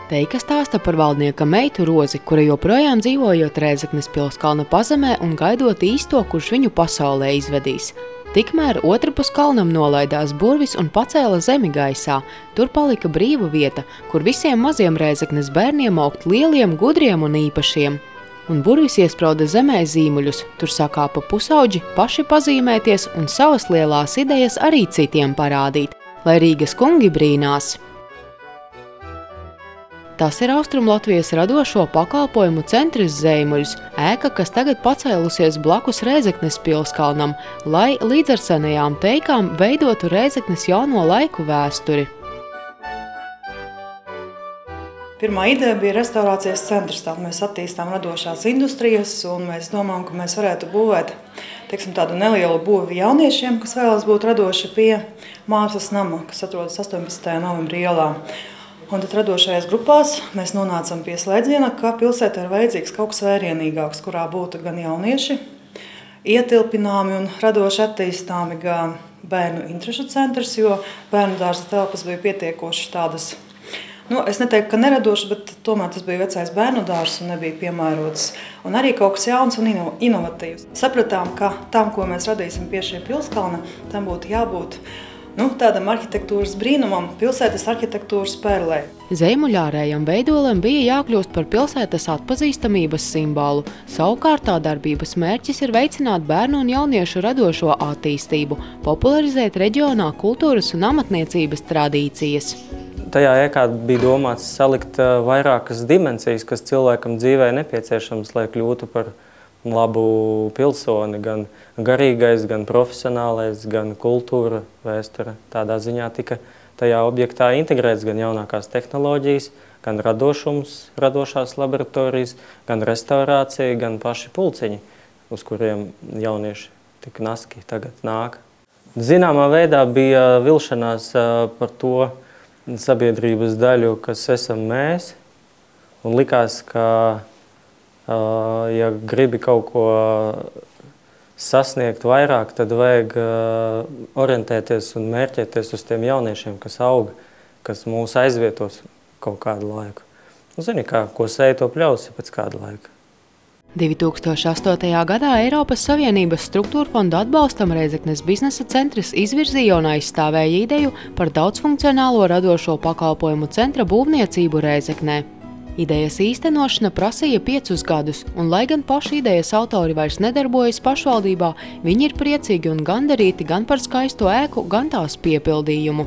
Teika stāsta par valdnieka meitu Rozi, kura joprojām dzīvojot Rēzeknes Pilskalna pazemē un gaidot īsto, kurš viņu pasaulē izvedīs. Tikmēr otrpus kalnam nolaidās burvis un pacēla zemi gaisā. Tur palika brīva vieta, kur visiem maziem Rēzeknes bērniem augt lieliem, gudriem un īpašiem. Un burvis iesprauda zemē zīmuļus, tur sakāpa pusauģi, paši pazīmēties un savas lielās idejas arī citiem parādīt, lai Rīgas kungi brīnās. Tas ir Austrumlatvijas radošo pakalpojumu centrs Zīmuļs, ēka, kas tagad pacēlusies blakus Rēzeknes Pilskalnam, lai līdz ar senajām teikām veidotu Rēzeknes jauno laiku vēsturi. Pirmā ideja bija restaurācijas centrs. Tātad mēs attīstām radošās industrijas un mēs domājam, ka mēs varētu būvēt tādu nelielu būvi jauniešiem, kas vēlas būt radoši pie mākslas nama, kas atrodas 18. novembra ielā. Un tad radošajās grupās mēs nonācam pie slēdziena, ka pilsētā ir vajadzīgs kaut kas vērienīgāks, kurā būtu gan jaunieši ietilpināmi un radoši attīstāmi, gan bērnu interešu centrs, jo bērnu dārza telpas bija pietiekoši tādas, es neteiktu, ka neradošas, bet tomēr tas bija vecais bērnu dārzs un nebija piemērots. Un arī kaut kas jauns un inovatīvs. Sapratām, ka tam, ko mēs radīsim pie šī pilskalna, tam būtu jābūt tādam arhitektūras brīnumam, pilsētas arhitektūras perlē. Zīmuļārējam veidolam bija jākļūst par pilsētas atpazīstamības simbolu. Savukārt tā darbības mērķis ir veicināt bērnu un jauniešu radošo attīstību, popularizēt reģionā kultūras un amatniecības tradīcijas. Tajā ēkā bija domāts salikt vairākas dimensijas, kas cilvēkam dzīvē nepieciešams, lai kļūtu par labu pilsoni, gan garīgais, gan profesionālais, gan kultūra, vēsture. Tādā ziņā tika tajā objektā integrēts gan jaunākās tehnoloģijas, gan radošums, radošās laboratorijas, gan restaurācija, gan paši pulciņi, uz kuriem jaunieši tik naski tagad nāk. Zināmā veidā bija vilšanās par to sabiedrības daļu, kas esam mēs, un likās, ka ja gribi kaut ko sasniegt vairāk, tad vajag orientēties un mērķēties uz tiem jauniešiem, kas aug, kas mūs aizvietos kaut kādu laiku. Zini, ko sēja, to pļausi pēc kāda laika. 2008. gadā Eiropas Savienības struktūra fonda atbalstam Rēzeknes biznesa centrs izvirzīja un aizstāvēja ideju par daudzfunkcionālo radošo pakalpojumu centra būvniecību Rēzeknē. Idejas īstenošana prasīja 5 gadus, un lai gan paši idejas autori vairs nedarbojas pašvaldībā, viņi ir priecīgi un gandarīti gan par skaisto ēku, gan tās piepildījumu.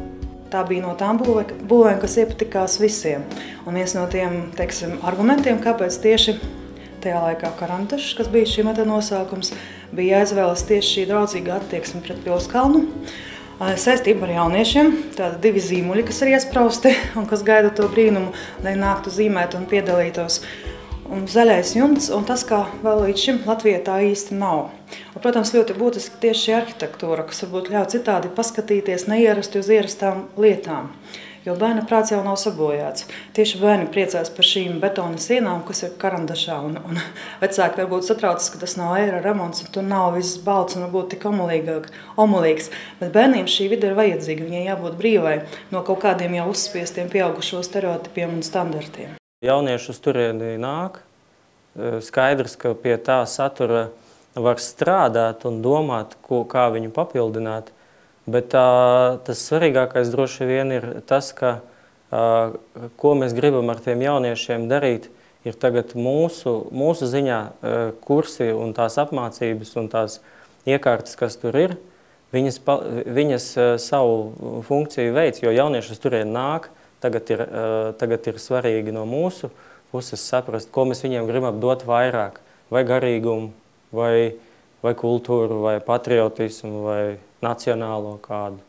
Tā bija no tām būvēm, kas iepatikās visiem. Un viens no tiem, argumentiem, kāpēc tieši tajā laikā Karantašs, kas bija šī meta nosaukums, bija jāizvēlas tieši šī draudzīga attieksme pret Pilskalnu. Saistība ar jauniešiem, tādi 2 zīmuļi, kas ir iesprausti un kas gaida to brīnumu, lai nāktu zīmēt un piedalītos. Un zaļais jumts, un tas, kā vēl līdz šim Latvijā tā īsti nav. Un, protams, ļoti būtiski tieši šī arhitektūra, kas varbūt ļauj citādi paskatīties neierasti uz ierastām lietām. Jo bērna prāts jau nav sabojāts. Tieši bērni priecās par šīm betona sienām, kas ir Karandašā, un vecāki varbūt satraucas, ka tas nav eira remonts, un tur nav viss balts un varbūt tik omulīgs. Bet bērniem šī vide ir vajadzīga, viņai jābūt brīvai no kaut kādiem jau uzspiestiem pieaugušo stereotipiem un standartiem. Jaunieši uz turieni nāk, skaidrs, ka pie tā satura var strādāt un domāt, kā viņu papildināt. Bet tas svarīgākais droši vien ir tas, ka, ko mēs gribam ar tiem jauniešiem darīt, ir tagad mūsu ziņā kursi un tās apmācības un tās iekārtas, kas tur ir, viņas savu funkciju veids, jo jaunieši uz turien nāk, tagad ir svarīgi no mūsu puses saprast, ko mēs viņiem gribam dot vairāk, vai garīgumu, vai kultūru, vai patriotismu, vai nacionālo kādu,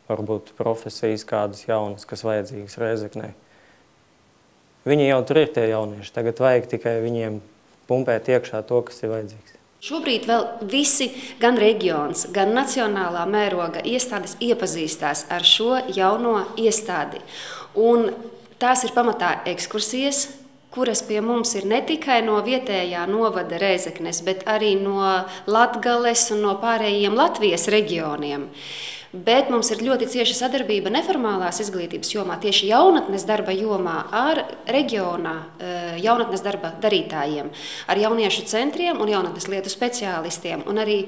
varbūt profesijas kādas jaunas, kas vajadzīgas Rēzeknē. Viņi jau tur ir tie jaunieši, tagad vajag tikai viņiem pumpēt iekšā to, kas ir vajadzīgs. Šobrīd vēl visi, gan reģions, gan nacionālā mēroga iestādes iepazīstās ar šo jauno iestādi. Un tās ir pamatā ekskursijas, kuras pie mums ir ne tikai no vietējā novada Rēzeknes, bet arī no Latgales un no pārējiem Latvijas reģioniem. Bet mums ir ļoti cieša sadarbība neformālās izglītības jomā, tieši jaunatnes darba jomā ar reģionā jaunatnes darba darītājiem, ar jauniešu centriem un jaunatnes lietu speciālistiem. Un arī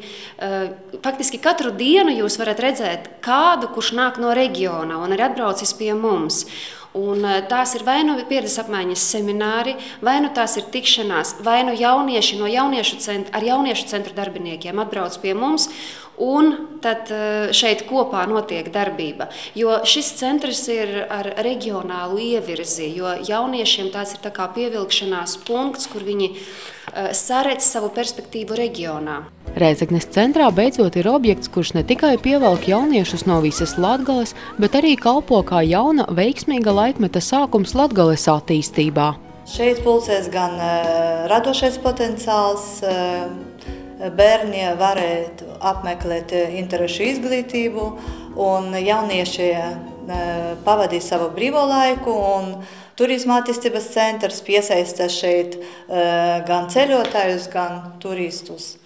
faktiski katru dienu jūs varat redzēt kādu, kurš nāk no reģiona un arī atbraucis pie mums. Un tās ir vai nu pieredzes apmaiņas semināri, vai nu tās ir tikšanās, vai nu jaunieši no jauniešu centru darbiniekiem atbrauc pie mums, un tad šeit kopā notiek darbība. Jo šis centrs ir ar reģionālu ievirzi, jo jauniešiem tās ir tā kā pievilkšanās punkts, kur viņi saredz savu perspektīvu reģionā. Rēzeknes centrā beidzot ir objekts, kurš ne tikai pievelk jauniešus no visas Latgales, bet arī kalpo kā jauna, veiksmīga laikmeta sākums Latgales attīstībā. Šeit pulcēs gan radošais potenciāls, bērni varētu apmeklēt interešu izglītību, un jaunieši pavadīs savu brīvo laiku, un Turisma attīstības centrs piesaista šeit gan ceļotājus, gan turistus.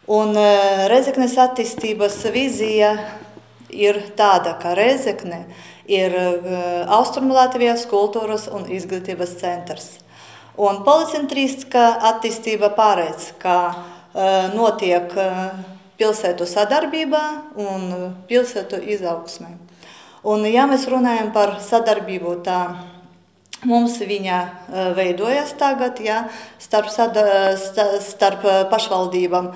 Un Rēzeknes attīstības vīzija ir tāda, ka Rēzekne ir Austrumlatvijas kultūras un izglītības centrs. Un policentriska attīstība paredz, ka notiek pilsētu sadarbība un pilsētu izaugsme. Un ja mēs runājam par sadarbību, tā mums viņa veidojas tagad, starp pašvaldībām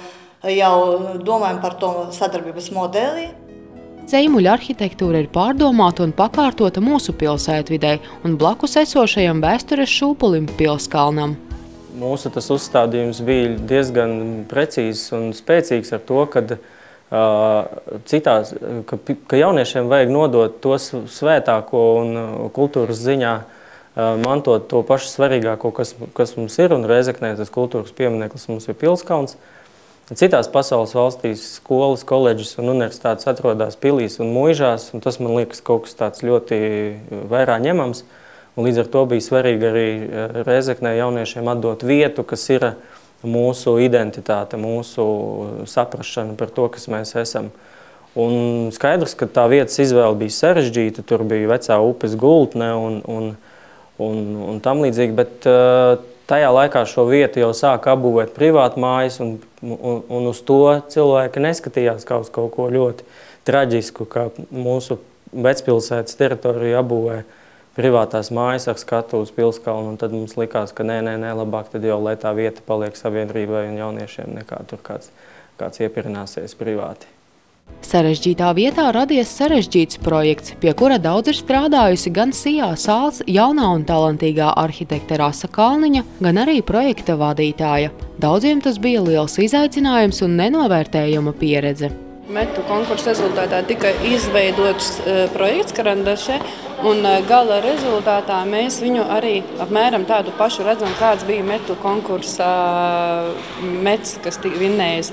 jau domājam par to sadarbības modeli. Zeimuļa arhitektūra ir pārdomāta un pakārtota mūsu pilsētvidē un blakus esošajam vēstures šūpulim Pilskalnam. Mūsu tas uzstādījums bija diezgan precīzs un spēcīgs ar to, ka jauniešiem vajag nodot to svētāko un kultūras ziņā mantot to pašu svarīgāko, kas mums ir, un Rēzeknē tas kultūras piemineklis mums ir Pilskalns. Citās pasaules valstīs skolas, koledžas un universitātes atrodas pilīs un muižās, un tas man liekas kaut kas tāds ļoti vērā ņemams. Un līdz ar to bija svarīgi arī Rēzeknē jauniešiem atdot vietu, kas ir mūsu identitāte, mūsu saprašana par to, kas mēs esam. Un skaidrs, ka tā vietas izvēle bija sarežģīta, tur bija vecā upes gultne un tam līdzīgi, bet tajā laikā šo vietu jau sāka apbūvēt privātmājas, un uz to cilvēki neskatījās kā uz kaut ko ļoti traģisku, kā mūsu vecpilsētas teritoriju apbūvē privātās mājas ar skatu uz Pilskalnu, un tad mums likās, ka nē, labāk tad jau, lai tā vieta paliek sabiedrībai un jauniešiem, nekā tur kāds iepirināsies privāti. Sarežģītā vietā radies sarežģīts projekts, pie kura daudz ir strādājusi gan Sijā Sāls jaunā un talantīgā arhitekte Rasa Kalniņa, gan arī projekta vadītāja. Daudziem tas bija liels izaicinājums un nenovērtējama pieredze. Metu konkursu rezultātā tika izveidots projekts Karandaše, un gala rezultātā mēs viņu arī apmēram tādu pašu redzam, kāds bija metu konkursa mets, kas tika vinnējis.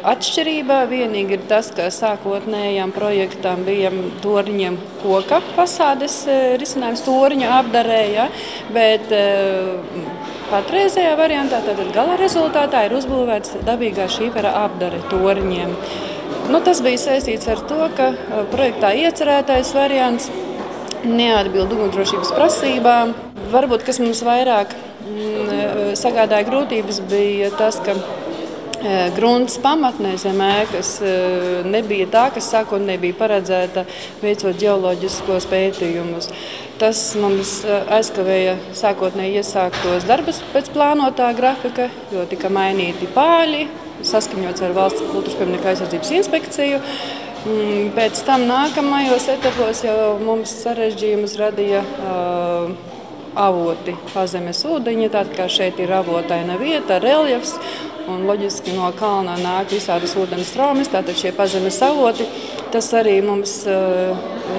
Atšķirība vienīgi ir tas, ka sākotnējām projektam bija torņiem koka fasādes risinājums, torņa apdarēja, bet patreizējā variantā, tātad gala rezultātā ir uzbūvēts dabīgā šīfera apdare torņiem. Tas bija saistīts ar to, ka projektā iecerētais variants neatbild ugunsdrošības prasībām. Varbūt, kas mums vairāk sagādāja grūtības, bija tas, ka grunts pamatnē zem ēkas nebija tā, kas sākotnēji bija paredzēta veicot ģeoloģiskos pētījumus. Tas mums aizkavēja sākotnēji iesāktos darbus pēc plānotā grafika, jo tika mainīti pāļi, saskaņots ar Valsts kultūras pieminekļu aizsardzības inspekciju. Pēc tam nākamajos etapos jau mums sarežģījumus radīja avoti pazemes ūdeņi, tātad kā šeit ir avotaina vieta, reljefs, un loģiski no kalna nāk visādas ūdens traumas, tātad šie pazemes avoti. Tas arī mums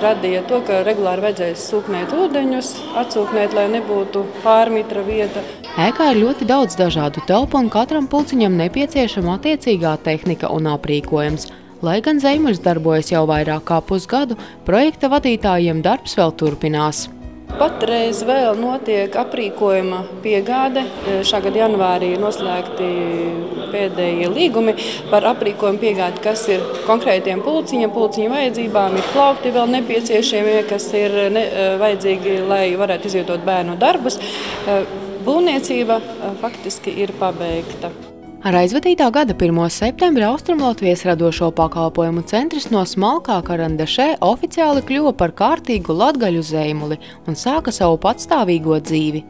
radīja to, ka regulāri vajadzēja sūknēt ūdeņus, atsūknēt, lai nebūtu pārmitra vieta. Ēkā ir ļoti daudz dažādu telpu un katram pulciņam nepieciešama attiecīgā tehnika un aprīkojums. Lai gan Zeimuļs darbojas jau vairāk kā pusgadu, projekta vadītājiem darbs vēl turpinās. Patreiz vēl notiek aprīkojuma piegāde. Šā gada janvārī ir noslēgti pēdējie līgumi par aprīkojumu piegādi, kas ir konkrētiem pulciņiem, pulciņu vajadzībām, ir plaukti vēl nepieciešamie, kas ir vajadzīgi, lai varētu izvietot bērnu darbus. Būvniecība faktiski ir pabeigta. Ar aizvadītā gada 1. septembra Austrumlatvijas radošo pakalpojumu centrs no smalkā Karandašē oficiāli kļuva par kārtīgu latgaļu zīmuli un sāka savu patstāvīgo dzīvi.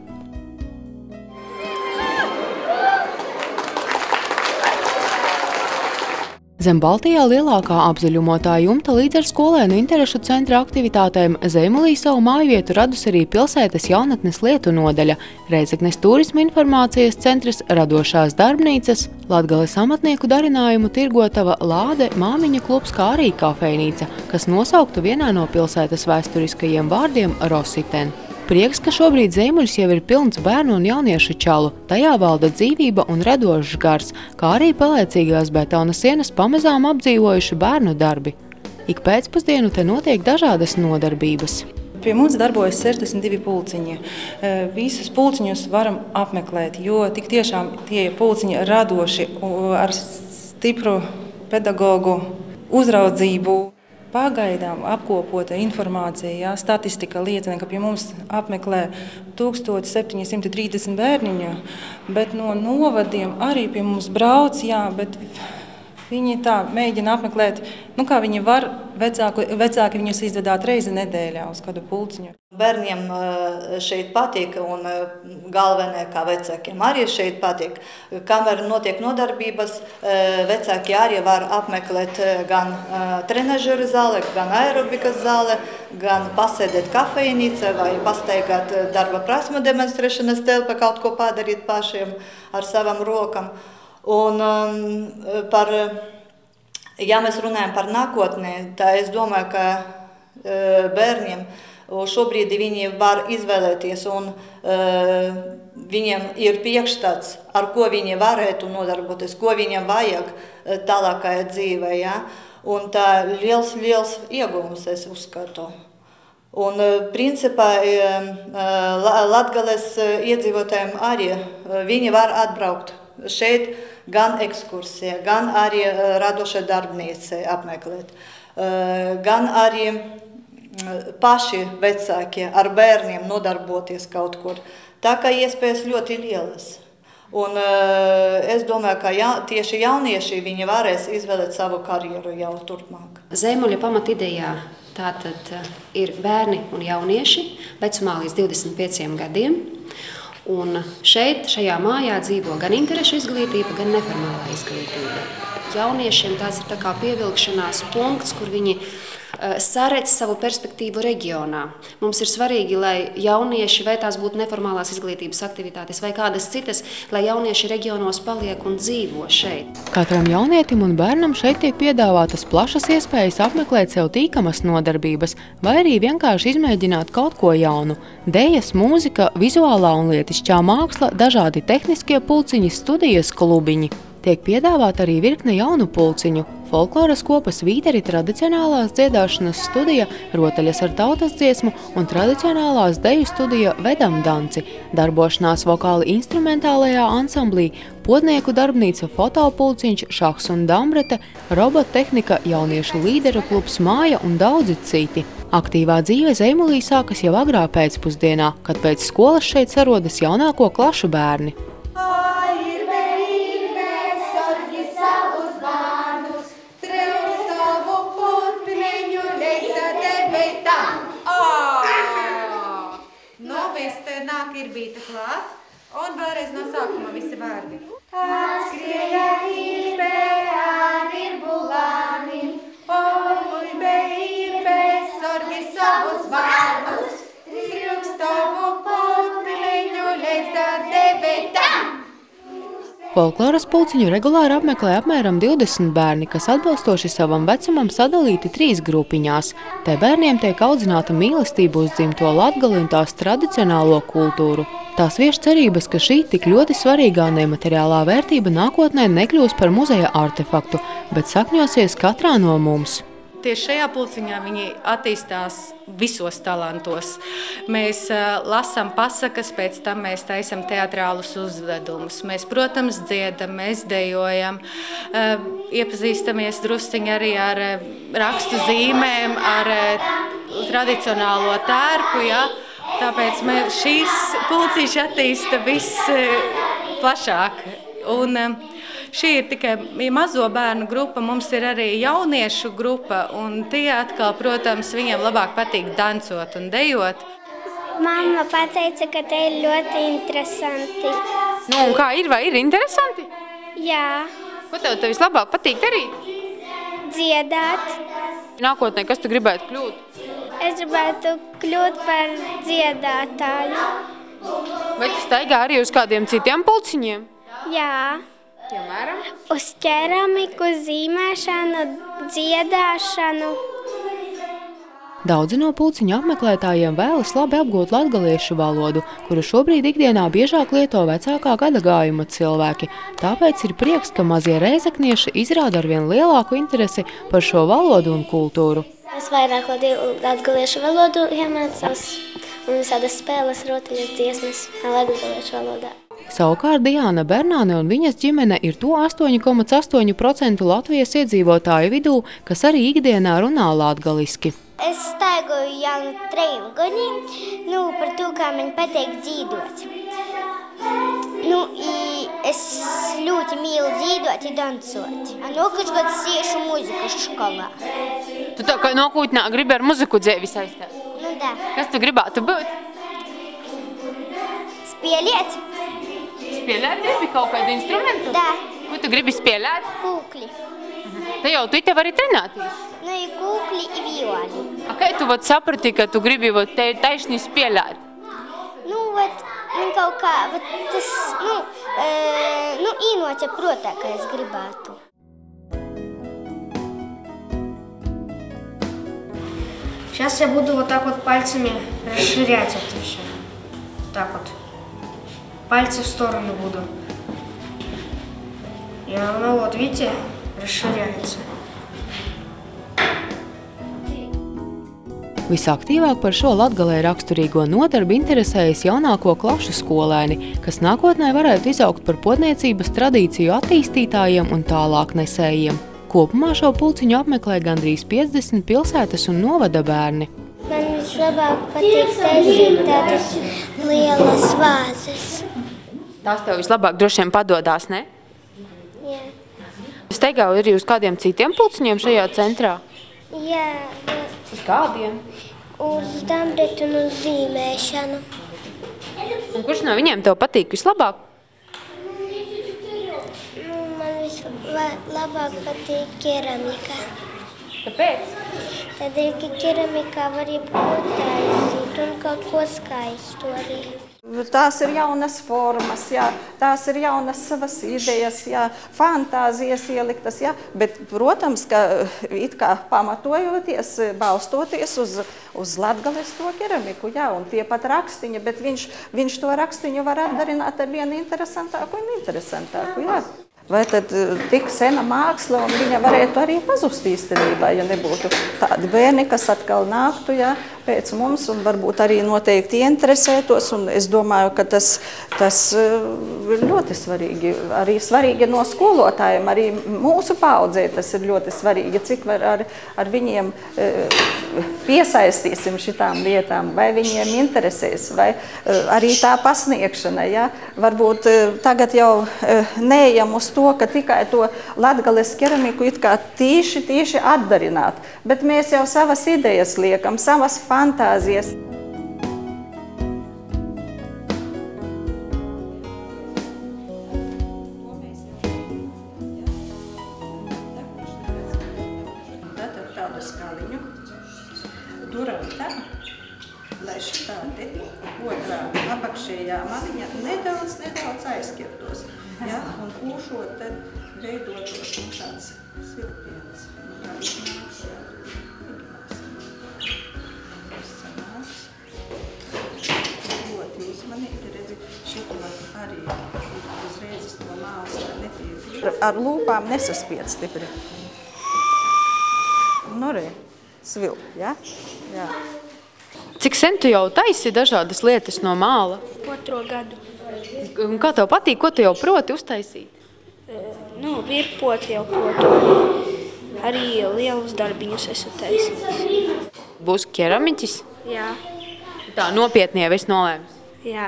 Zem Baltijā lielākā apzaļumotā jumta līdz ar skolēnu interešu centra aktivitātēm Zeimulī savu mājvietu radusi arī pilsētas jaunatnes lietu nodaļa, Rēzeknes turisma informācijas centrs, radošās darbnīcas, Latgales amatnieku darinājumu tirgotava Lāde, māmiņu klubs, kā arī kafejnīca, kas nosauktu vienā no pilsētas vēsturiskajiem vārdiem Rositen. Prieks, ka šobrīd Zeimuļs jau ir pilns bērnu un jauniešu čalu, tajā valda dzīvība un radošs gars, kā arī pelēcīgās betona sienas pamazām apdzīvojuši bērnu darbi. Ik pēcpusdienu te notiek dažādas nodarbības. Pie mums darbojas 62 pulciņi. Visus pulciņus varam apmeklēt, jo tik tiešām tie pulciņi radoši ar stipru pedagogu uzraudzību. Pagaidām apkopota informācija, statistika liecina, ka pie mums apmeklē 1730 bērniņu, bet no novadiem arī pie mums brauc, bet viņi tā mēģina apmeklēt, kā viņi var, vecāki viņus izvedāt reizi nedēļā uz kādu pulciņu. Bērniem šeit patīk un galvenē, kā vecākiem arī šeit patīk. Kamēr notiek nodarbības, vecāki arī var apmeklēt gan trenažeru zāli, gan aerobikas zāli, gan pasēdēt kafejnīcā vai pastaigāt darba prasmu demonstrēšanas telpā, kaut ko padarīt pašiem ar savam rokam. Un ja mēs runājam par nākotnē, tā es domāju, ka bērniem šobrīd viņi var izvēlēties un viņiem ir priekšstats, ar ko viņi varētu nodarboties, ko viņiem vajag tālākajā dzīvē. Ja? Un tā liels ieguvums, es uzskatu. Un principā Latgales iedzīvotājiem arī viņi var atbraukt šeit gan ekskursija, gan arī radoša darbnīca apmeklēt, gan arī paši vecāki ar bērniem nodarboties kaut kur. Tā kā iespējas ļoti lielas. Un es domāju, ka tieši jaunieši viņi varēs izvēlēt savu karjeru jau turpmāk. Zeimuļa pamatidejā tātad ir bērni un jaunieši vecumā līdz 25 gadiem. Un šajā mājā dzīvo gan interešu izglītība, gan neformālā izglītība. Jauniešiem tās ir tā kā pievilkšanās punkts, kur viņi saredz savu perspektīvu reģionā. Mums ir svarīgi, lai jaunieši, vai tās būtu neformālās izglītības aktivitātes vai kādas citas, lai jaunieši reģionos paliek un dzīvo šeit. Katram jaunietim un bērnam šeit tiek piedāvātas plašas iespējas apmeklēt sev tīkamas nodarbības vai arī vienkārši izmēģināt kaut ko jaunu. Dejas, mūzika, vizuālā un lietišķā māksla, dažādi tehniskie pulciņi, studijas klubiņi. Tiek piedāvāta arī virkne jaunu pulciņu. Folkloras kopas Vīteri tradicionālās dziedāšanas studija, rotaļas ar tautas dziesmu un tradicionālās deju studija Vedam danci, darbošanās vokāli instrumentālajā ansamblī, podnieku darbnīca fotopulciņš, šahs un dambrete, robottehnika, jauniešu līderu klubs Māja un daudzi citi. Aktīvā dzīve Zeimulī sākas jau agrā pēcpusdienā, kad pēc skolas šeit sarodas jaunāko klašu bērni. Nāk ir bīta klāt, un vēlreiz no sākuma visi vārdi. Atskrieja īpe ar ir bulāni, oi beipe sorgi savus bērnus, trīkstovu putniņu līdz tā debetam. Folkloras pulciņu regulāri apmeklē apmēram 20 bērni, kas atbilstoši savam vecumam sadalīti 3 grupiņās. Te bērniem tiek audzināta mīlestība uz dzimto Latgali un tās tradicionālo kultūru. Tās vieš cerības, ka šī tik ļoti svarīgā nemateriālā vērtība nākotnē nekļūs par muzeja artefaktu, bet sakņosies katrā no mums. tieši šajā pulciņā viņi attīstās visos talantos. Mēs lasām pasakas, pēc tam mēs taisam teatrālus uzvedumus. Mēs, protams, dziedam, mēs dejojam, iepazīstamies drusciņi arī ar rakstu zīmēm, ar tradicionālo tērpu, ja? Tāpēc šīs pulcīši attīsta viss plašāk. Un šī ir tikai mazo bērnu grupa, mums ir arī jauniešu grupa, un tie atkal, protams, viņiem labāk patīk dancot un dejot. Mamma pateica, ka te ir ļoti interesanti. Nu, un kā ir, vai ir interesanti? Jā. Ko tev vislabāk patīk darīt? Dziedāt. Nākotnē, kas tu gribētu kļūt? Es gribētu kļūt par dziedātāju. Vai tu staigā arī uz kādiem citiem pulciņiem? Jā. Piemēram? Uz ķeramiku, zīmēšanu, dziedāšanu. Daudzi no pulciņu apmeklētājiem vēlas labi apgūt latgaliešu valodu, kuru šobrīd ikdienā biežāk lieto vecākā gadagājuma cilvēki. Tāpēc ir prieks, ka mazie reizeknieši izrāda arvien lielāku interesi par šo valodu un kultūru. Es vairāk latgaliešu valodu iemācos un visādas spēles, rotaļas, dziesmas latgaliešu valodā. Savukārt Diāna Bernāne un viņas ģimene ir to 8,8% Latvijas iedzīvotāju vidū, kas arī ikdienā runā latgaliski. Es staigoju jau no 3 gadiem, par to, kā man patīk dzīvot. Es ļoti mīlu dzīvot un dancot. Nākošais gads iešu muzikas skolā. Tu tā kā nākotnē gribi ar muziku dzīvi saistīt? Da. Kas tu gribētu būt? Spēlēt. Spēlēt gribi kaut kādu instrumentu? Da. Ko tu gribi spēlēt? Kūkli. Te jau tu tev arī trenēties? Ir kūkli un violi. Kā tu saprati, ka tu gribi taisni spēlēt? Man kaut kā tas, īnoķa protā, ka es gribētu. Сейчас я буду вот так вот пальцами расширять это все. Так вот. Пальцы в сторону буду. И оно, вот видите, расширяется. Visaktīvāk par šo Latgalei raksturīgo nodarbi interesējas jaunāko klašu skolēni, kas nākotnē varētu izaugt par podniecības tradīciju attīstītājiem un tālāk nesējiem. Kopumā šo pulciņu apmeklē gandrīz 50 pilsētas un novada bērni. Man vislabāk patīk taisīt tādas lielas vāzes. Tās tev vislabāk droši vien padodās, ne? Jā. Es teikau arī uz kādiem citiem pulciņiem šajā centrā? Jā. Uz kādiem? Uz dambrietu un uz zīmēšanu. Un kurš no viņiem tev patīk vislabāk? Man vislabāk patīk keramika. Kāpēc? Tādēļ, ka keramikā var jebko taisīt un kaut ko skaistu arī. Tās ir jaunas formas, jā, tās ir jaunas savas idejas, jā, fantāzijas ieliktas, jā, bet, protams, ka it kā pamatojoties, balstoties uz latgalisko keramiku, jā, un tie pat rakstiņi, bet viņš to rakstiņu var atdarināt ar vienu interesantāku un interesantāku, jā. Vai tad tik sena māksla, un viņa varētu arī pazust īstenībā, ja nebūtu tādi bērni, kas atkal nāktu, jā, pēc mums, un varbūt arī noteikti interesētos, un es domāju, ka tas ir ļoti svarīgi, arī svarīgi no skolotājiem, arī mūsu paaudzē tas ir ļoti svarīgi, cik var ar viņiem piesaistīsim šitām lietām, vai viņiem interesēs, vai arī tā pasniegšana, jā, varbūt tagad jau neejam uz to, ka tikai to latgales keramiku it kā tīši atdarināt, bet mēs jau savas idejas liekam, savas fantāzijas. Tātad tādu skaliņu turam tā, lai šitā te otrā apakšējā maliņa nedaudz aizskirtos. Ja, un kūšot, tad veidotos tāds silpiens. Tā iznāks, jā, sanāks. Ļoti uzmanīgi, redzi, šito arī uzreiz to mākslu netiek. Ar lūpām nesaspied stipri. arī svilpt, ja? Jā. Cik sen tu jau taisi dažādas lietas no māla? 2 gadu. Un kā tev patīk, ko tu jau proti uztaisīt? Virpot jau protu. Arī lielus darbiņus esmu taisījis. Būs keramiķis? Jā. Tā nopietni jau esi nolēmis? Jā.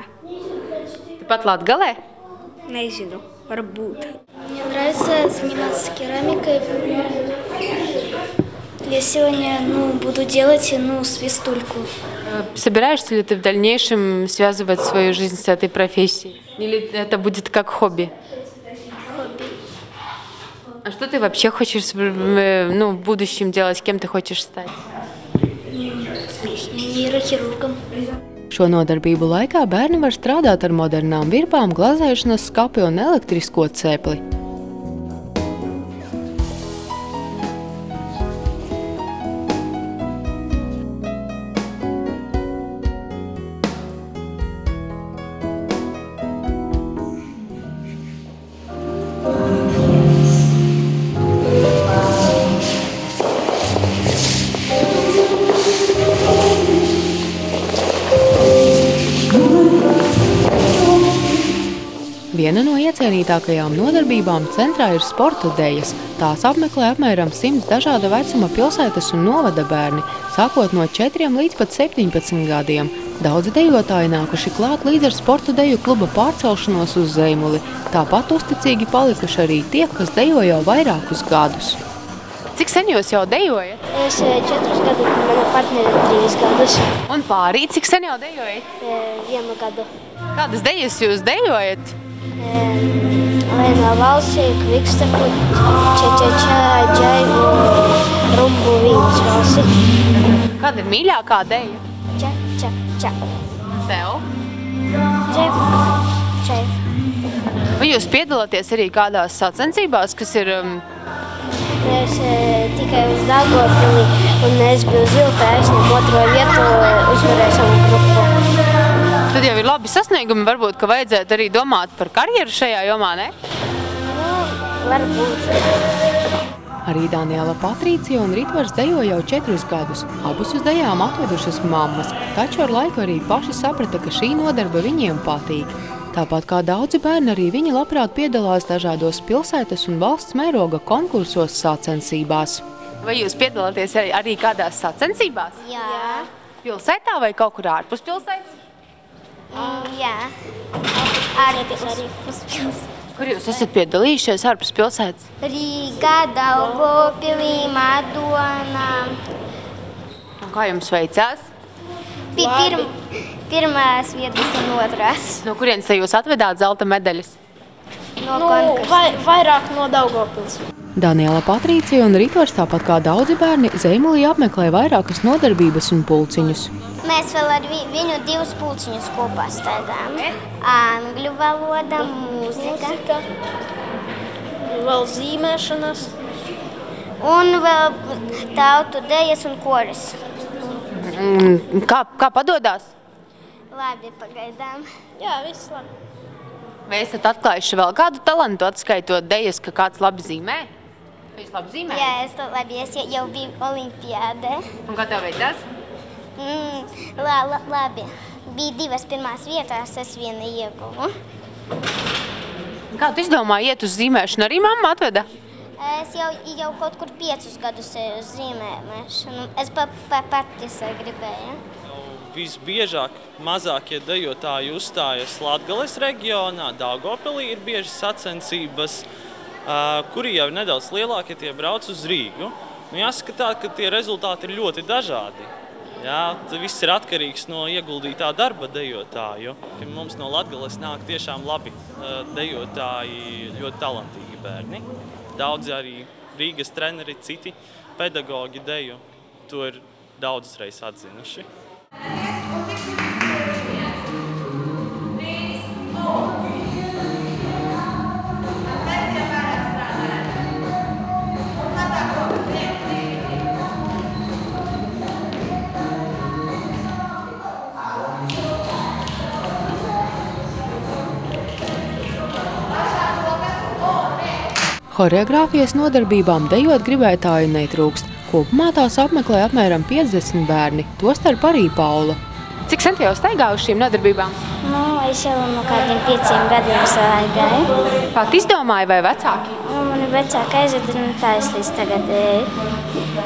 Tāpat Latgalē? Nezinu, varbūt. Мне нравится заниматься керамикой. Я сегодня буду делать свистульку. Собираешься ли ты в дальнейшем связывать свою жизнь с этой профессией? Или это будет как хобби? Хобби. А что ты вообще хочешь в будущем делать? Кем ты хочешь стать? Нейрохирургом. Šo nodarbību laikā bērni var strādāt ar modernām virpām, glazēšanas skapi un elektrisko cepli. Viena no iecienītākajām nodarbībām centrā ir sporta dejas. Tās apmeklē apmēram 100 dažāda vecuma pilsētas un novada bērni, sākot no 4 līdz pat 17 gadiem. Daudzi dejotāji nākuši klāt līdz ar sporta deju kluba pārcelšanos uz Zeimuli. Tāpat uzticīgi palikuši arī tie, kas dejo jau vairākus gadus. Cik sen jūs jau dejojat? Es 4 gadus, mana partnere 3 gadus. Un pārī, cik sen jau dejojat? 1 gadu. Kādas dejas jūs dejojat? Lēnā valsī, Kvikstepu, Čečečā, Džaivu, Rumbu, Vīnas valsī. Kāda ir mīļākā deja? Ča, ča, ča. Tev? Čaiv. Vai jūs piedalāties arī kādās sacensībās, kas ir... Es tikai uz Daugavpili, un es biju Ziltā, es ņem 2. vietu, uzvarēju savu grupu. Tad jau ir labi sasniegumi, varbūt, ka vajadzētu arī domāt par karjeru šajā jomā, ne? Varbūt. Arī Daniela Patricija un Ritvars dejo jau 4 gadus. Abus uz dejām atvedušas mammas, taču ar laiku arī paši saprata, ka šī nodarbe viņiem patīk. Tāpat kā daudzi bērni, arī viņi labprāt piedalās dažādos pilsētas un valsts mēroga konkursos sacensībās. Vai jūs piedalāties arī kādās sacensībās? Jā. Pilsētā vai kaut kur ārpus pilsētas? Jā. Ārpus pilsētas. Kur jūs esat piedalījušies ārpus pilsētas? Rīgā, Daugavpilī, Madonā. Un kā jums veicās? Pirmās vietas un 2. No kurienes jūs atvedāt zelta medaļas? No konkursa. Vairāk no Daugavpils. Daniela Patricija un Ritvars, tāpat kā daudzi bērni, Zeimulī apmeklē vairākas nodarbības un pulciņus. Mēs vēl ar viņu 2 pulciņus kopā staigājam. Angļu valoda, mūzika. Vēl zīmēšanas. Un vēl tautu dejas un koris. Kā padodās? Labi, pagaidām. Jā, viss labi. Vai esat atklājuši vēl kādu talantu, atskaitot dejas, ka kāds labi zīmē? Vai jūs labi zīmē? Jā, es to labi. Es jau biju olimpiādē. Un kā tev veicās? Labi. Bija 2 pirmās vietās, es 1 ieguvu. Kā tu izdomāji iet uz zīmēšanu? Arī mamma atveda? Es jau kaut kur 5 gadus eju uz zīmēšanu. Es pati gribēju. Visbiežāk mazākie dejotāji uzstājas Latgales reģionā, Daugavpilī ir bieži sacensības, kuri jau ir nedaudz lielāki, ja tie brauc uz Rīgu. Jāsaka tā, ka tie rezultāti ir ļoti dažādi. Jā, viss ir atkarīgs no ieguldītā darba dejotāju. Mums no Latgales nāk tiešām labi dejotāji, ļoti talantīgi bērni. Daudzi arī Rīgas treneri, citi pedagogi deju to ir daudzas reizes atzinuši. Horeogrāfijas nodarbībām dejot gribētāju netrūkst. Kopumā tās apmeklē apmēram 50 bērni, tostarp arī Paula. Cik sen jau staigā uz šīm nodarbībām? Es jau no kādiem 5 gadiem staigāju. Pat izdomāja vai vecāki? Mani vecāki aizveda, tā es līdz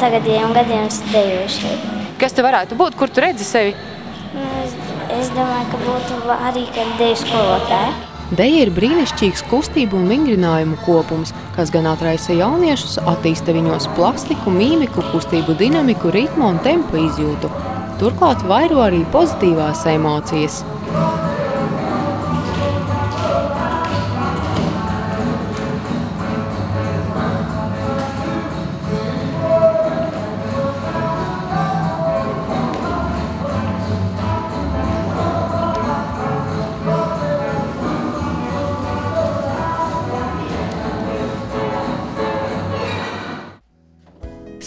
tagadējiem gadiem dejošu. Kas tu varētu būt, kur tu redzi sevi? Es domāju, ka būtu arī deju skolotāja. Deja ir brīnišķīgs kustību un vingrinājumu kopums, kas gan atraisa jauniešus, attīsta viņos plastiku, mīmiku, kustību dinamiku, ritmu un tempu izjūtu. Turklāt vairo arī pozitīvās emocijas.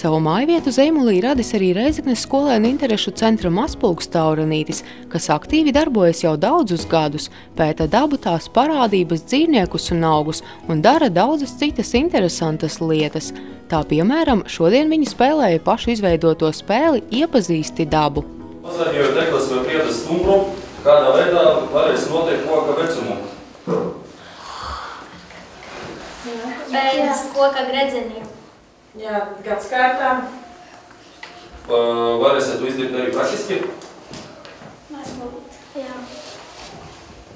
Savu mājvietu Zeimulī radis arī Rēzeknes skolēnu interešu centra Mazpulks Tauranītis, kas aktīvi darbojas jau daudzus gadus, pēta dabu, tās parādības, dzīvniekus un augus un dara daudzas citas interesantas lietas. Tā piemēram, šodien viņi spēlēja pašu izveidoto spēli Iepazīsti dabu. Pazaļojot deklas vai prietas stumbru, kādā veidā varēs noteikt koka vecumu? Pēc koka gredzeniem. Jā, gads kārtā. Varēsiet to izdarīt arī praktiski? Jā.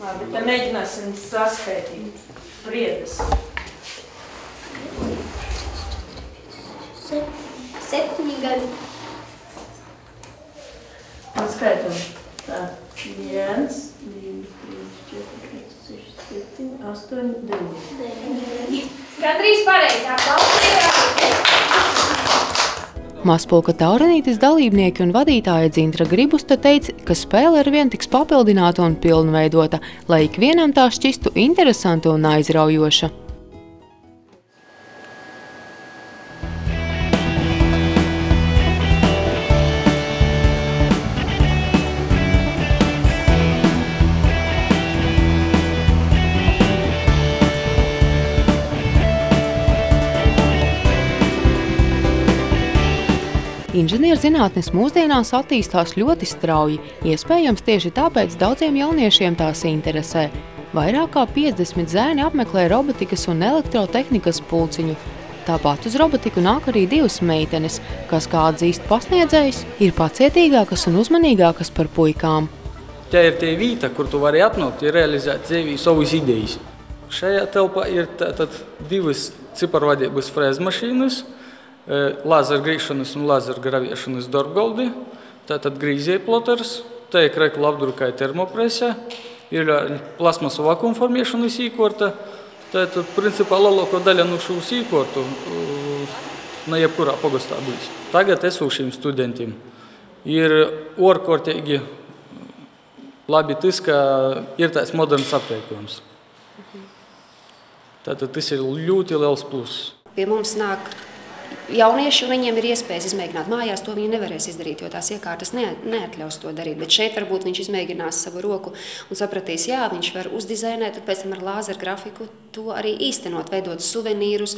Labi, tad mēģināsim saskaitīt priedes. 7 gadi. Atskaitam. Tā, 1, 2, 3, 4, 5, 6, 7, 8, 9. Gandrīz pareizi, aplausi. Mazpulka Tauranītis dalībnieki un vadītāja Dzintra Gribusta teica, ka spēle arvien tiks papildināta un pilnveidota, lai ikvienam tā šķistu interesanta un aizraujoša. Inženierzinātnes mūsdienās attīstās ļoti strauji, iespējams tieši tāpēc daudziem jauniešiem tās interesē. Vairāk kā 50 zēni apmeklē robotikas un elektrotehnikas pulciņu. Tāpat uz robotiku nāk arī 2 meitenes, kas, kā atzīst pasniedzējs, ir pacietīgākas un uzmanīgākas par puikām. Tā ir tie vieta, kur tu vari atnākt un realizēt dzīvī savas idejas. Šajā telpā ir tātad 2 ciparvadības frēzmašīnas, lāzera grīšanas un lāzera graviešanas darbgaldi, tātad grīzēja ploters, tā ir krekla apdrukai termopresē, ir plasmasu vakuumformiešanas īkorta, tātad principā lielāko daļa no šūs īkortu na jebkurā pogastā būs. Tagad esošiem studentiem ir orkortīgi labi tas, ka ir tāds moderns aprēkojums. Tātad tas ir ļoti liels pluss. Pie mums nāk jaunieši, un viņiem ir iespējas izmēģināt mājās, to viņi nevarēs izdarīt, jo tās iekārtas neatļaus to darīt. Bet šeit varbūt viņš izmēģinās savu roku un sapratīs, jā, viņš var uzdizainēt, un pēc tam ar lāzeru grafiku to arī īstenot, veidot suvenīrus,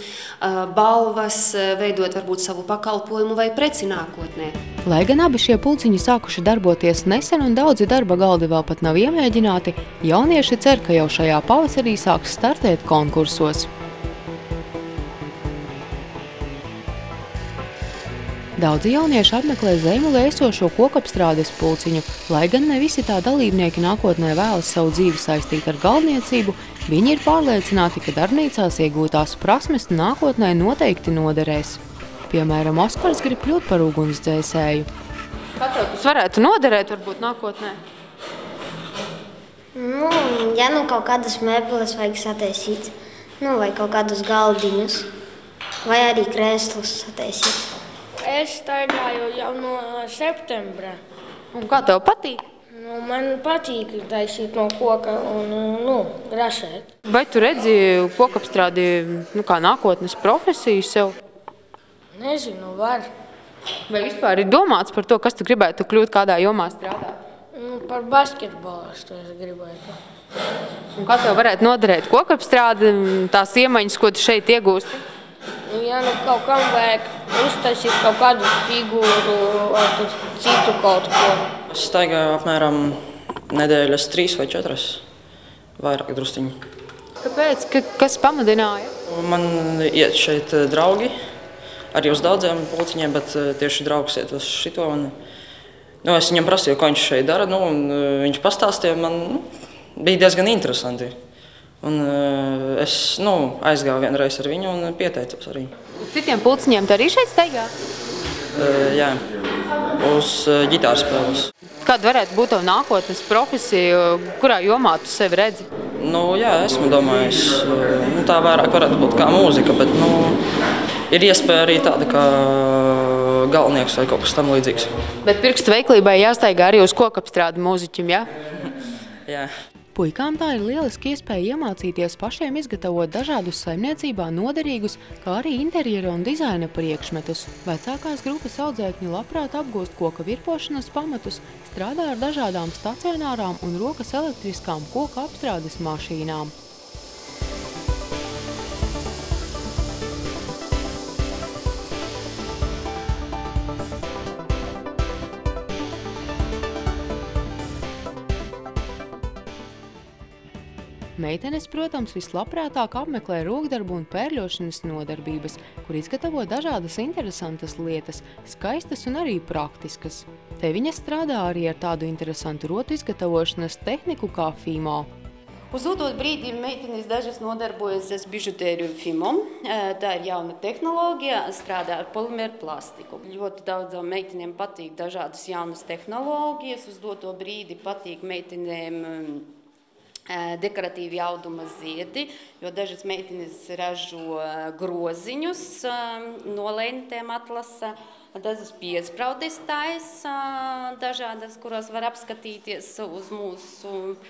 balvas, veidot varbūt savu pakalpojumu vai preci nākotnē. Lai gan abi šie pulciņi sākuši darboties nesen un daudzi darba galdi vēl pat nav iemēģināti, jaunieši cer, ka jau šajā pavasarī sāks startēt konkursos. Daudzi jaunieši apmeklē Zeimulē esošo kokapstrādes pulciņu, lai gan ne visi tā dalībnieki nākotnē vēlas savu dzīvi saistīt ar galdniecību, viņi ir pārliecināti, ka darbnīcās iegūtās prasmes nākotnē noteikti noderēs. Piemēram, Oskars grib kļūt par ugunsdzēsēju. Kā tev tas varētu noderēt varbūt nākotnē? Ja kaut kādas mēbeles vajag sataisīt, vai kaut kādus galdiņus, vai arī krēslus sataisīt. Es staigāju jau no septembra. Un kā tev patīk? Man patīk taisīt no koka un grašēt. Vai tu redzi kokapstrādi kā nākotnes profesiju sev? Nezinu, var. Vai vispār ir domāts par to, kas tu gribētu kļūt, kādā jomā strādāt? Par basketbolistu es gribētu. Un kā tev varētu noderēt kokapstrādi, tās iemaņas, ko tu šeit iegūsti? Ja nu kaut kam vajag uztaisīt kaut kādu figūru vai citu kaut ko. Es staigāju apmēram nedēļas 3 vai 4, vairāk drusciņi. Kāpēc? Kas pamudināja? Man iet šeit draugi, arī uz daudziem pulciņiem, bet tieši draugs iet uz šito. Es viņam prasīju, ko viņš šeit dara, un viņš pastāstīja, man bija diezgan interesanti. Un es aizgāju vienreiz ar viņu un pieteicos arī. Uz citiem pulciņiem tu arī šeit staigā? Jā, uz ģitāras spēles. Kāda varētu būt tava nākotnes profesija, kurā jomā tu sevi redzi? Jā, esmu domājis, tā vairāk varētu būt kā mūzika, bet ir iespēja arī tāda kā galvenieks vai kaut kas tam līdzīgs. Bet pirkstu veiklībai jāstaigā arī uz kokapstrādi mūziķim, jā? Jā. Puikām tā ir lieliski iespēja iemācīties pašiem izgatavot dažādus saimniecībā noderīgus, kā arī interjera un dizaina priekšmetus. Vecākās grupas audzēkņi labprāt apgūst koka virpošanas pamatus, strādā ar dažādām stacionārām un rokas elektriskām koka apstrādes mašīnām. Meitenes, protams, vislabprātāk apmeklē rokdarbu un pērļošanas nodarbības, kur izgatavo dažādas interesantas lietas, skaistas un arī praktiskas. Te viņas strādā arī ar tādu interesantu rotu izgatavošanas tehniku kā FIMO. Uz doto brīdi meitenes dažas nodarbojas ar bižutēriju FIMO. Tā ir jauna tehnoloģija, strādā ar polimeru plastiku. Ļoti daudzām meitenēm patīk dažādas jaunas tehnoloģijas. Uz doto brīdi patīk meitenēm dekoratīvi jauduma ziedi, jo dažas meitenes ražo groziņus no lentēm atlasa, dažas piespraudes taisa, dažādas, kuras var apskatīties uz mūsu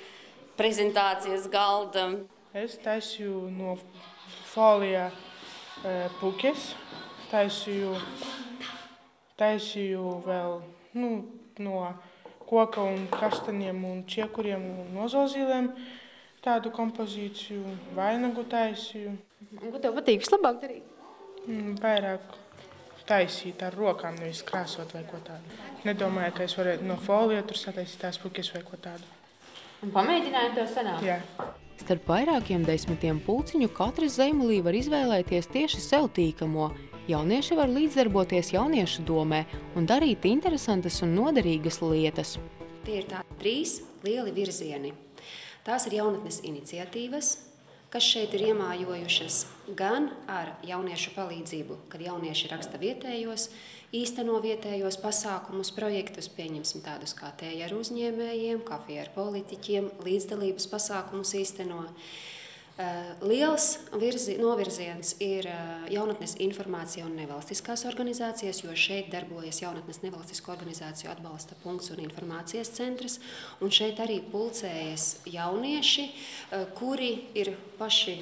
prezentācijas galda. Es taisīju no folijā puķes, taisīju vēl no koka un kastaņiem un čiekuriem un nozozīlēm tādu kompozīciju, vainagu taisīju. Un ko tev patīk vislabāk darīt? Vairāk taisīt ar rokām, nevis krāsot vai ko tādu. Nedomāju, ka es varētu no folija tur sataisīt tās puķes vai ko tādu. Un pamēģinājumu tev sanāk? Jā. Starp vairākiem 10 pulciņu katrs Zeimulī var izvēlēties tieši sev tīkamo. Jaunieši var līdzdarboties jauniešu domē un darīt interesantas un noderīgas lietas. Tie ir tādi 3 lieli virzieni. Tās ir jaunatnes iniciatīvas, kas šeit ir iemājojušas gan ar jauniešu palīdzību, kad jaunieši raksta vietējos, īsteno vietējos pasākumus, projektus, pieņemsim tādus kā tēja ar uzņēmējiem, kafija ar politiķiem, līdzdalības pasākumus īsteno. Liels novirziens ir jaunatnes informācija un nevalstiskās organizācijas, jo šeit darbojas jaunatnes nevalstisko organizāciju atbalsta punkts un informācijas centrs, un šeit arī pulcējas jaunieši, kuri ir paši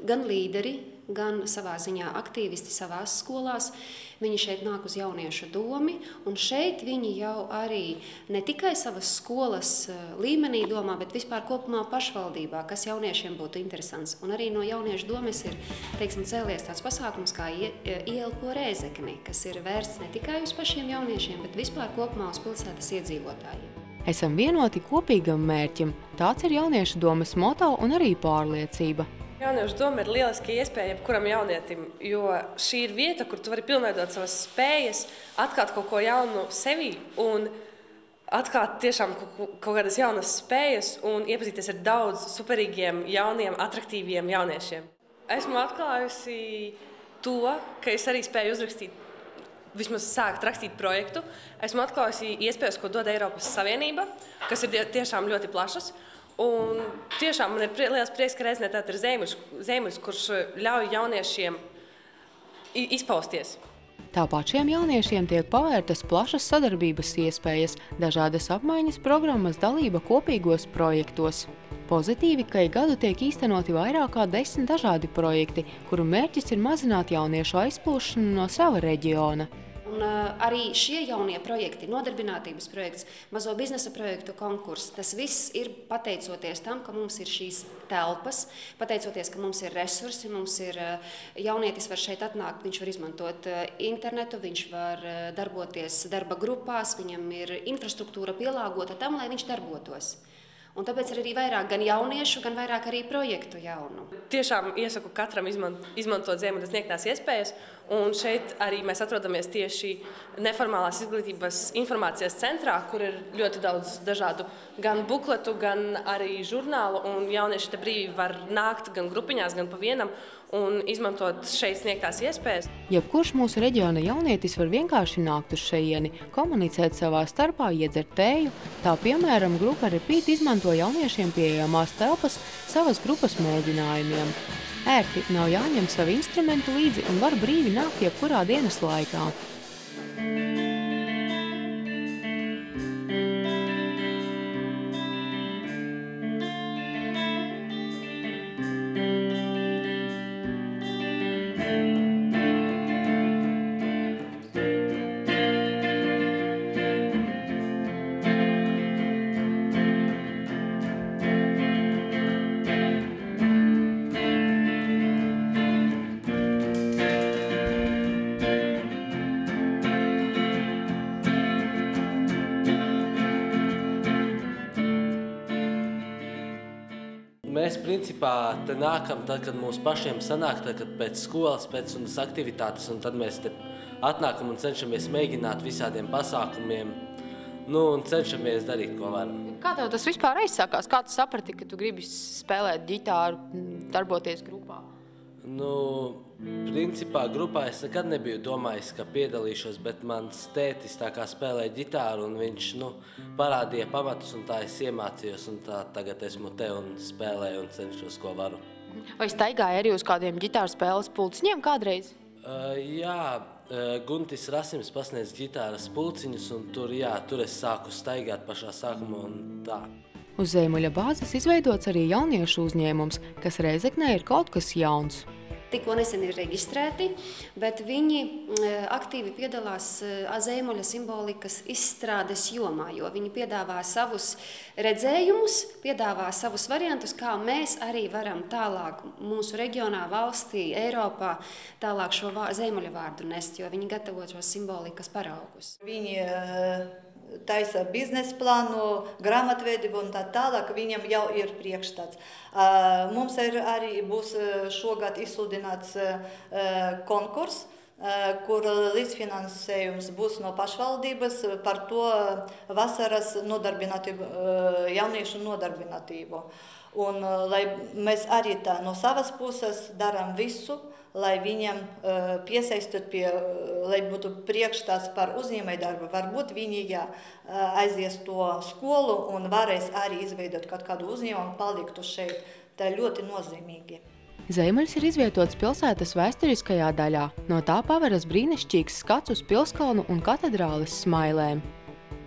gan līderi, gan savā ziņā aktīvisti savās skolās. Viņi šeit nāk uz jauniešu domi, un šeit viņi jau arī ne tikai savas skolas līmenī domā, bet vispār kopumā pašvaldībā, kas jauniešiem būtu interesants. Un arī no jauniešu domes ir, cēlies tāds pasākums kā Ielpo Rēzekni, kas ir vērsts ne tikai uz pašiem jauniešiem, bet vispār kopumā uz pilsētas iedzīvotājiem. Esam vienoti kopīgam mērķim. Tāds ir jauniešu domes moto un arī pārliecība. Jauniešu doma ir lieliska iespēja jebkuram jaunietim, jo šī ir vieta, kur tu vari pilnveidot savas spējas, atklāt kaut ko jaunu sevi un atklāt tiešām kaut kādas jaunas spējas un iepazīties ar daudz superīgiem, jauniem, atraktīviem jauniešiem. Esmu atklājusi to, ka es arī spēju uzrakstīt, vismaz sākt rakstīt projektu. Esmu atklājusi iespējas, ko dod Eiropas Savienība, kas ir tiešām ļoti plašas. Un tiešām man ir liels prieks, ka reizē ir Zeimulis, kurš ļauj jauniešiem izpausties. Tāpat šiem jauniešiem tiek pavērtas plašas sadarbības iespējas, dažādas apmaiņas programmas, dalība kopīgos projektos. Pozitīvi, ka gadu tiek īstenoti vairāk kā 10 dažādi projekti, kuru mērķis ir mazināt jauniešu aizplūšanu no sava reģiona. Un arī šie jaunie projekti, nodarbinātības projekts, mazo biznesa projektu konkurss, tas viss ir pateicoties tam, ka mums ir šīs telpas, pateicoties, ka mums ir resursi, mums ir jaunietis var šeit atnākt, viņš var izmantot internetu, viņš var darboties darba grupās, viņam ir infrastruktūra pielāgota tam, lai viņš darbotos. Un tāpēc ir arī vairāk gan jauniešu, gan vairāk arī projektu jaunu. Tiešām iesaku katram izmantot Ziemeļa sniegtās iespējas, un šeit arī mēs atrodamies tieši neformālās izglītības informācijas centrā, kur ir ļoti daudz dažādu gan bukletu, gan arī žurnālu, un jaunieši te brīvi var nākt gan grupiņās, gan pa vienam, un izmantot šeit sniegtās iespējas. Jebkurš mūsu reģiona jaunietis var vienkārši nākt uz šejieni, komunicēt savā starpā, iedzert tēju. Tā piemēram, grupa Repeat izmanto jauniešiem pieejamās telpas savas grupas mēģinājumiem. Ērti nav jāņem savu instrumentu līdzi un var brīvi nākt jebkurā dienas laikā. Mēs principā te nākam, tad, kad mums pašiem sanāk, tad, kad pēc skolas, pēc aktivitātes, un tad mēs te atnākam un cenšamies mēģināt visādiem pasākumiem, un cenšamies darīt, ko varam. Kā tev tas vispār aizsākās? Kā tu saprati, ka tu gribi spēlēt ģitāru, darboties grupā? Principā grupā es nekad nebiju domājis, ka piedalīšos, bet mans tētis tā kā spēlē ģitāru, un viņš parādīja pamatus, un tā es iemācījos, un tā tagad esmu te un spēlēju un cenšos, ko varu. Vai staigāji arī uz kādiem ģitāru spēles pulciņiem kādreiz? Jā, Guntis Rasims pasniedz ģitāras pulciņus, un tur es sāku staigāt pašā sākumā un tā. Uz Ziemeļa bāzes izveidots arī jauniešu uzņēmums, kas Rēzeknē ir kaut kas jauns. Tikko nesen ir reģistrēti, bet viņi aktīvi piedalās Ziemeļa simbolikas izstrādes jomā, jo viņi piedāvā savus redzējumus, piedāvā savus variantus, kā mēs arī varam tālāk mūsu reģionā, valstī, Eiropā, tālāk šo Ziemeļa vārdu nest, jo viņi gatavo šos simbolikas paraugus. Viņi taisa biznesa plānu, grāmatvedību un tā tālāk, viņam jau ir priekšstats. Mums arī būs šogad izsludināts konkurss, kur līdzfinansējums būs no pašvaldības par to vasaras nodarbinātību, jauniešu nodarbinātību. Un lai mēs arī tā no savas puses darām visu, lai viņam piesaistot lai būtu priekšstats par uzņēmējdarbu, varbūt viņi aizies to skolu un varēs arī izveidot kādu uzņēmumu, paliktu šeit. Tā ir ļoti nozīmīgi. Ziemeļs ir izvietots pilsētas vēsturiskajā daļā. No tā paveras brīnišķīgs skats uz Pilskalnu un katedrāles smailēm.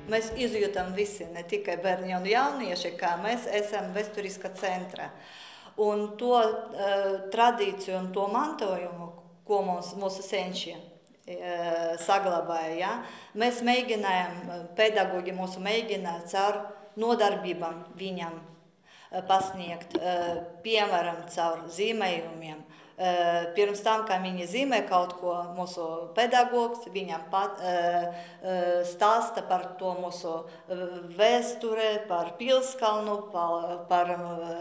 Mēs izjūtam visi, ne tikai bērni un jaunieši, kā mēs esam vēsturiskā centra. Un to tradīciju un to mantojumu, ko mūsu senči saglabāja, mēs mēģinājām, pedagoģi mūsu mēģināja caur nodarbībām viņam pasniegt, piemēram, caur zīmējumiem. Pirms tam, kā viņi zīmē kaut ko, mūsu pedagogs viņam stāsta par to mūsu vēsture, par Pilskalnu, par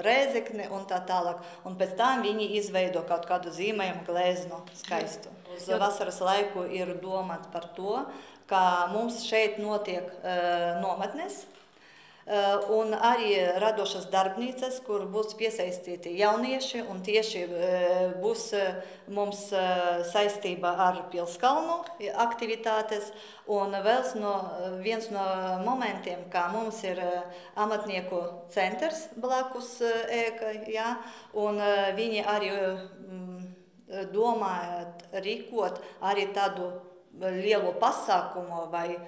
Rēzekni un tā tālāk. Un pēc tam viņi izveido kaut kādu zīmējumu gleznu skaistu. Uz vasaras laiku ir domāts par to, ka mums šeit notiek nometnes, un arī radošas darbnīcas, kur būs piesaistīti jaunieši, un tieši būs mums saistība ar Pilskalnu aktivitātes. Un viens no momentiem, kā mums ir amatnieku centrs blakus ēkai, un viņi arī domājot rīkot arī tādu lielu pasākumu vai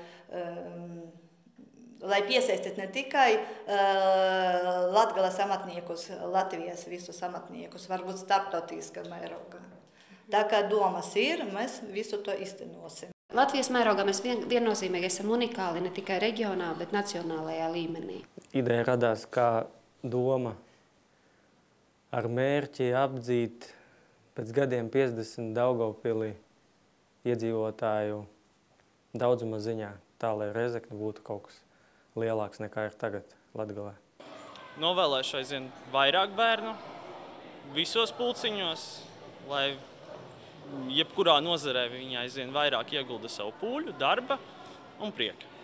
lai piesaistītu ne tikai Latgales amatniekus, Latvijas visus amatniekus, varbūt starptautiskā mērogā. Tā kā domas ir, mēs visu to iztenosim. Latvijas mērogā mēs viennozīmīgi esam unikāli ne tikai reģionā, bet nacionālajā līmenī. Ideja radās kā doma ar mērķi apdzīt pēc gadiem 50 Daugavpilī iedzīvotāju daudzuma ziņā, tā lai Rēzekne būtu kaut kas lielāks nekā ir tagad Latgalē. Novēlēšu aizvien vairāk bērnu visos pulciņos, lai jebkurā nozarē viņi aizvien vairāk iegulda savu pūļu, darba un prieku.